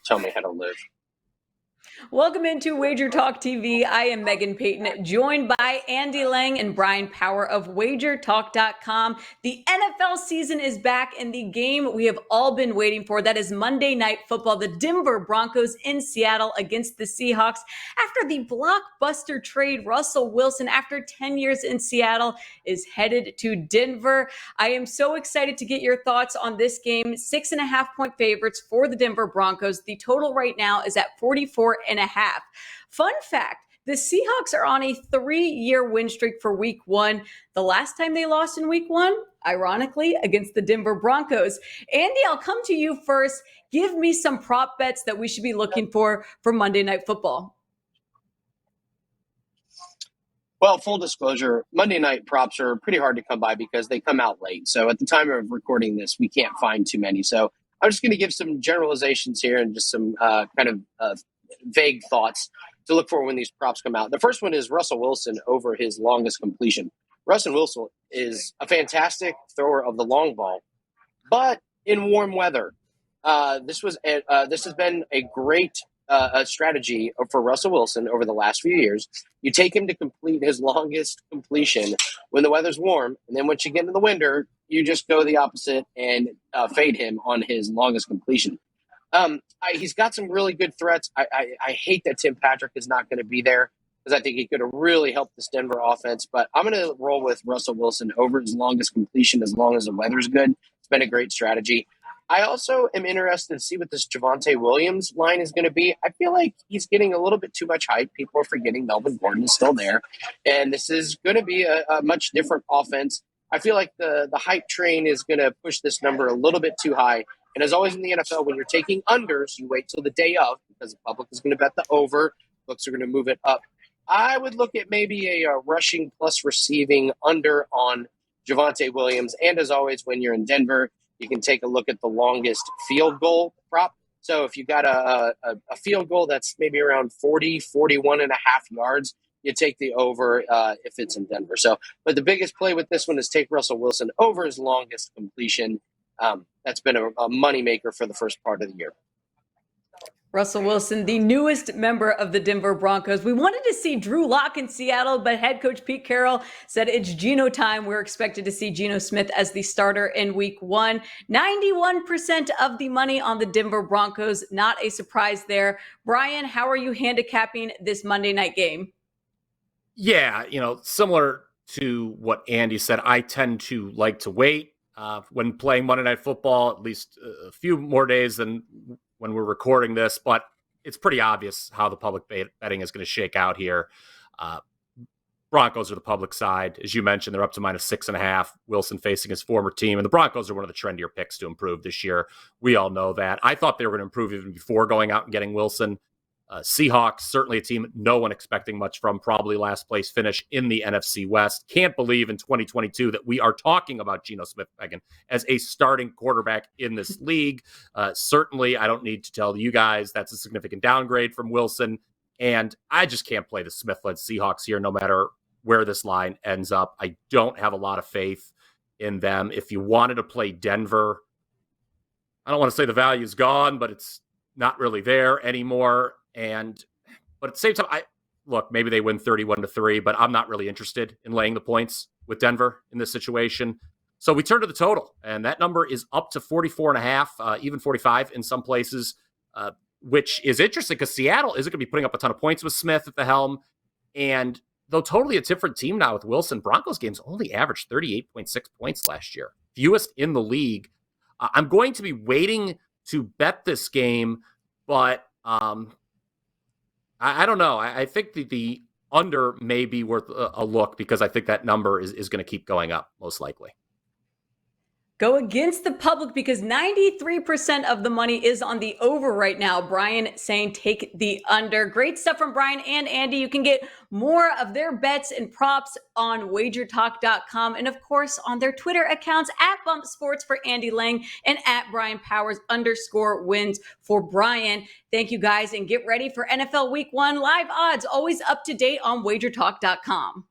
tell me how to live. Welcome into Wager Talk TV. I am Meghan Payton, joined by Andy Lang and Bryan Power of WagerTalk.com. The NFL season is back, and the game we have all been waiting for, that is Monday Night Football, the Denver Broncos in Seattle against the Seahawks. After the blockbuster trade, Russell Wilson, after 10 years in Seattle, is headed to Denver. I am so excited to get your thoughts on this game. 6.5-point favorites for the Denver Broncos. The total right now is at 44.5. Fun fact, the Seahawks are on a 3-year win streak for week 1. The last time they lost in week 1, ironically, against the Denver Broncos. Andy, I'll come to you first. Give me some prop bets that we should be looking for Monday Night Football. Well, full disclosure, Monday night props are pretty hard to come by because they come out late. So at the time of recording this, we can't find too many. So I'm just going to give some generalizations here and just some vague thoughts to look for when these props come out. The first one is Russell Wilson over his longest completion. Russell Wilson is a fantastic thrower of the long ball, but in warm weather. This has been a great strategy for Russell Wilson over the last few years. You take him to complete his longest completion when the weather's warm, and then once you get into the winter, you just go the opposite and fade him on his longest completion. He's got some really good threats. I hate that Tim Patrick is not going to be there because I think he could have really helped this Denver offense. But I'm going to roll with Russell Wilson over his longest completion as long as the weather's good. It's been a great strategy. I also am interested to see what this Javonte Williams line is going to be. I feel like he's getting a little bit too much hype. People are forgetting Melvin Gordon is still there. And this is going to be a much different offense. I feel like the hype train is going to push this number a little bit too high. And as always in the NFL, when you're taking unders, you wait till the day of because the public is going to bet the over. Books are going to move it up. I would look at maybe a rushing plus receiving under on Javonte Williams. And as always, when you're in Denver, you can take a look at the longest field goal prop. So if you got a field goal that's maybe around 40, 41 and a half yards, you take the over if it's in Denver. But the biggest play with this one is take Russell Wilson over his longest completion. That's been a moneymaker for the first part of the year. Russell Wilson, the newest member of the Denver Broncos. We wanted to see Drew Lock in Seattle, but head coach Pete Carroll said it's Geno time. We're expected to see Geno Smith as the starter in week 1. 91% of the money on the Denver Broncos. Not a surprise there. Bryan, how are you handicapping this Monday night game? Yeah, similar to what Andy said, I tend to like to wait when playing Monday Night Football, at least a few more days than when we're recording this, but it's pretty obvious how the public betting is going to shake out here. Broncos are the public side. As you mentioned, they're up to -6.5. Wilson facing his former team, and the Broncos are one of the trendier picks to improve this year. We all know that. I thought they were going to improve even before going out and getting Wilson. Seahawks, certainly a team no one expecting much from, probably last place finish in the NFC West. Can't believe in 2022 that we are talking about Geno Smith, Meghan, as a starting quarterback in this league. Certainly, I don't need to tell you guys that's a significant downgrade from Wilson, and I just can't play the Smith-led Seahawks here no matter where this line ends up. I don't have a lot of faith in them. If you wanted to play Denver, I don't want to say the value's gone, but it's not really there anymore. But at the same time, maybe they win 31-3, but I'm not really interested in laying the points with Denver in this situation. So we turn to the total, and that number is up to 44.5, even 45 in some places, which is interesting because Seattle isn't going to be putting up a ton of points with Smith at the helm. And though totally a different team now with Wilson, Broncos games only averaged 38.6 points last year, fewest in the league. I'm going to be waiting to bet this game, but I don't know. I think the under may be worth a look because I think that number is going to keep going up, most likely. Go against the public because 93% of the money is on the over right now. Bryan saying take the under. Great stuff from Bryan and Andy. You can get more of their bets and props on WagerTalk.com and, of course, on their Twitter accounts at bumpsports for Andy Lang and at Bryan Powers _wins for Bryan. Thank you, guys, and get ready for NFL Week 1 live odds. Always up to date on WagerTalk.com.